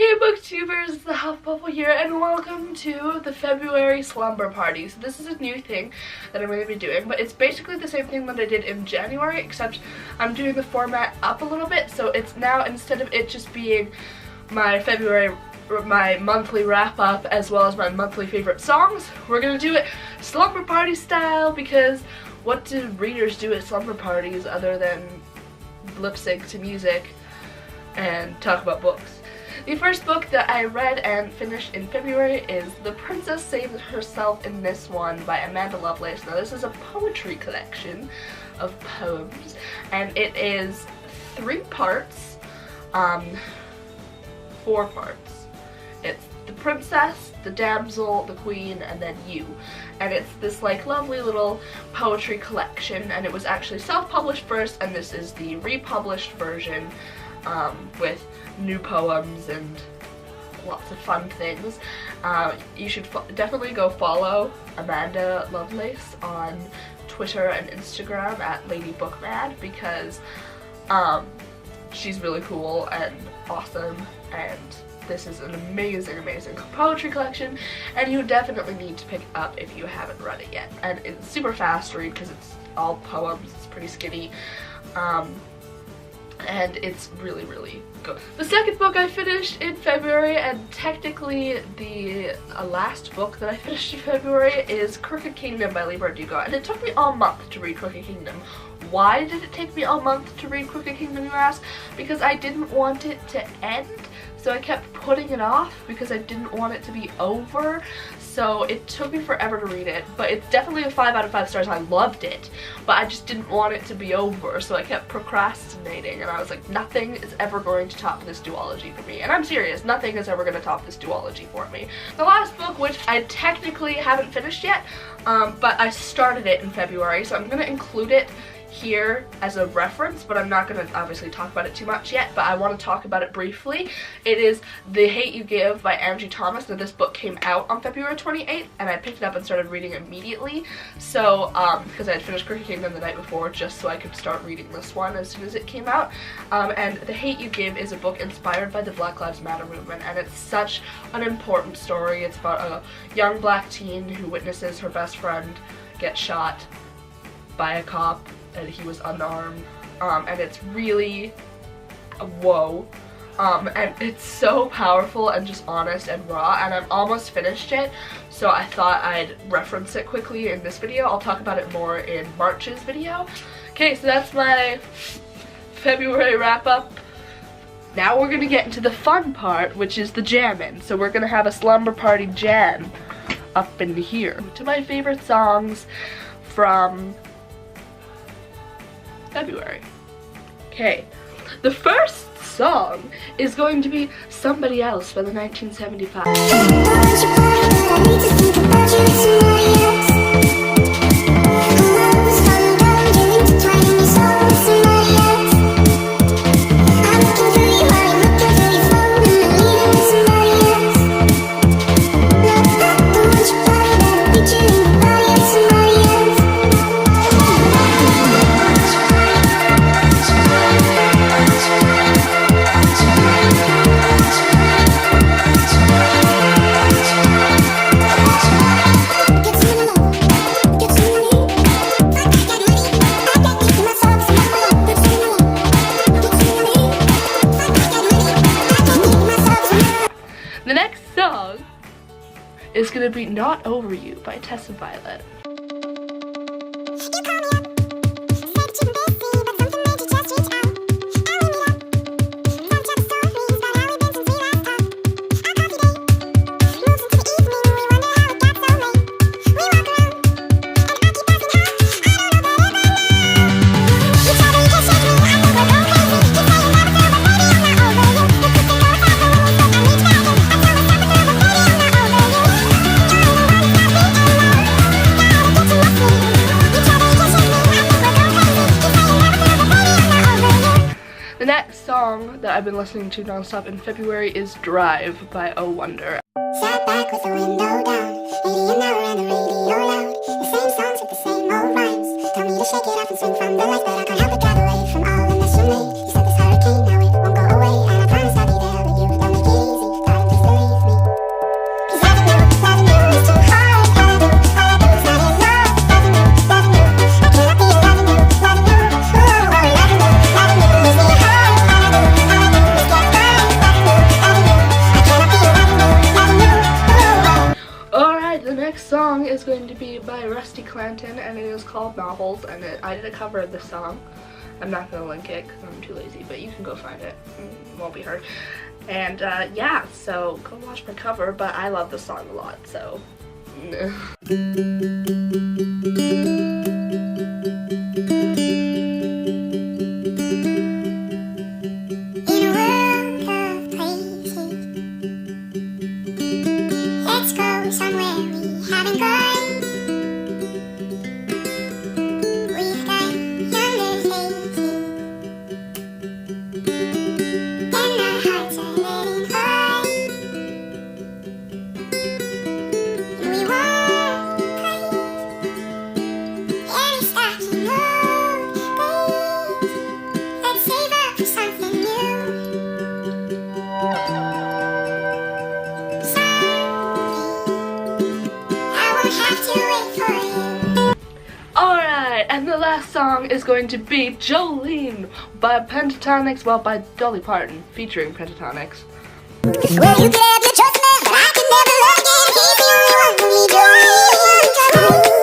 Hey booktubers, it's the Half Bubble here, and welcome to the February Slumber Party. So this is a new thing that I'm going to be doing, but it's basically the same thing that I did in January, except I'm doing the format up a little bit. So it's now, instead of it just being my monthly wrap up as well as my monthly favorite songs, we're going to do it Slumber Party style, because what do readers do at slumber parties other than lip sync to music and talk about books? The first book that I read and finished in February is The Princess Saves Herself in This One by Amanda Lovelace. Now this is a poetry collection of poems, and it is 3 parts, 4 parts. It's the princess, the damsel, the queen, and then you. And it's this like lovely little poetry collection, and it was actually self-published first, and this is the republished version with new poems and lots of fun things. You should definitely go follow Amanda Lovelace on Twitter and Instagram at LadyBookMad, because she's really cool and awesome, and this is an amazing poetry collection, and you definitely need to pick it up if you haven't read it yet. And it's super fast read because it's all poems, it's pretty skinny. And it's really good. The second book I finished in February, and technically the last book that I finished in February, is Crooked Kingdom by Leigh Bardugo, and it took me all month to read Crooked Kingdom. Why did it take me all month to read Crooked Kingdom, you ask? Because I didn't want it to end, so I kept putting it off because I didn't want it to be over. So it took me forever to read it, but it's definitely a 5 out of 5 stars. I loved it, but I just didn't want it to be over, so I kept procrastinating, and I was like, nothing is ever going to top this duology for me. And I'm serious, nothing is ever going to top this duology for me. The last book, which I technically haven't finished yet, but I started it in February, so I'm going to include it here as a reference, but I'm not going to obviously talk about it too much yet, but I want to talk about it briefly. It is The Hate You Give by Angie Thomas. Now this book came out on February 28th, and I picked it up and started reading immediately, so because I had finished Crooked Kingdom the night before, just so I could start reading this one as soon as it came out. And The Hate You Give is a book inspired by the Black Lives Matter movement, and it's such an important story. It's about a young black teen who witnesses her best friend get shot by a cop, and he was unarmed, and it's really whoa, and it's so powerful and just honest and raw, and I've almost finished it, so I thought I'd reference it quickly in this video. I'll talk about it more in March's video. Okay, so that's my February wrap up. Now we're gonna get into the fun part, which is the jamming. So we're gonna have a slumber party jam up in here to my favorite songs from February. Okay, the first song is going to be Somebody Else by the 1975. The next song is gonna be Not Over You by Tessa Violet. The next song that I've been listening to nonstop in February is Drive by Oh Wonder. Sat back with the window down, 80 an hour and the radio loud. The same songs with the same old rhymes. Tell me to shake it off and swing from the lights, but I can't help but drive away from all the mess you made. You said this hurricane, now it won't go away, and I promise I'll be there with you. Don't make it easy. song is going to be by Rusty Clanton, and it is called Novels, and I did a cover of this song. I'm not going to link it because I'm too lazy, but you can go find it. It won't be hard. And yeah, so go watch my cover, but I love this song a lot, so... Alright, and the last song is going to be Jolene by Pentatonics, well, by Dolly Parton, featuring Pentatonics. Well, you could have your choice, man, but I could never love again. He's the only one for me, Jolene.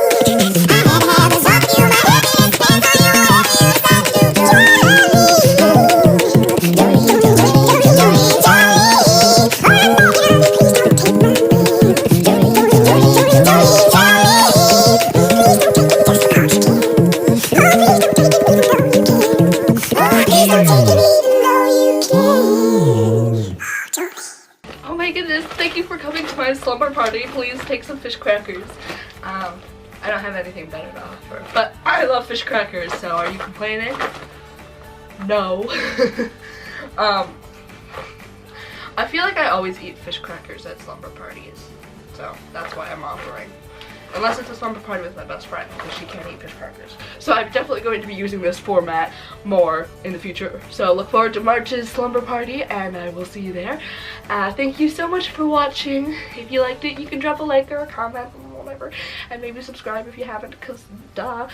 I had to have this off you, my happiness depends on you, whatever you decide to do, Jolene. Jolene, Jolene, Jolene, Jolene, Jolene. Oh, please don't take my name. Jolene, Jolene, Jolene, Jolene, Jolene. Please don't take it just for our skin. Oh, please don't take it even though you can. Oh, please don't take it even though you can. Oh my goodness, thank you for coming to my slumber party. Please take some fish crackers. I don't have anything better to offer, but I love fish crackers, so are you complaining? No. I feel like I always eat fish crackers at slumber parties, so that's why I'm offering. Unless it's a slumber party with my best friend, because she can't eat fish crackers. So I'm definitely going to be using this format more in the future. So look forward to March's slumber party, and I will see you there. Thank you so much for watching. If you liked it, you can drop a like or a comment, whatever, and maybe subscribe if you haven't, because duh.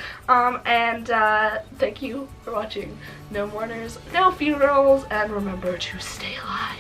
Thank you for watching. No mourners, no funerals, and remember to stay alive.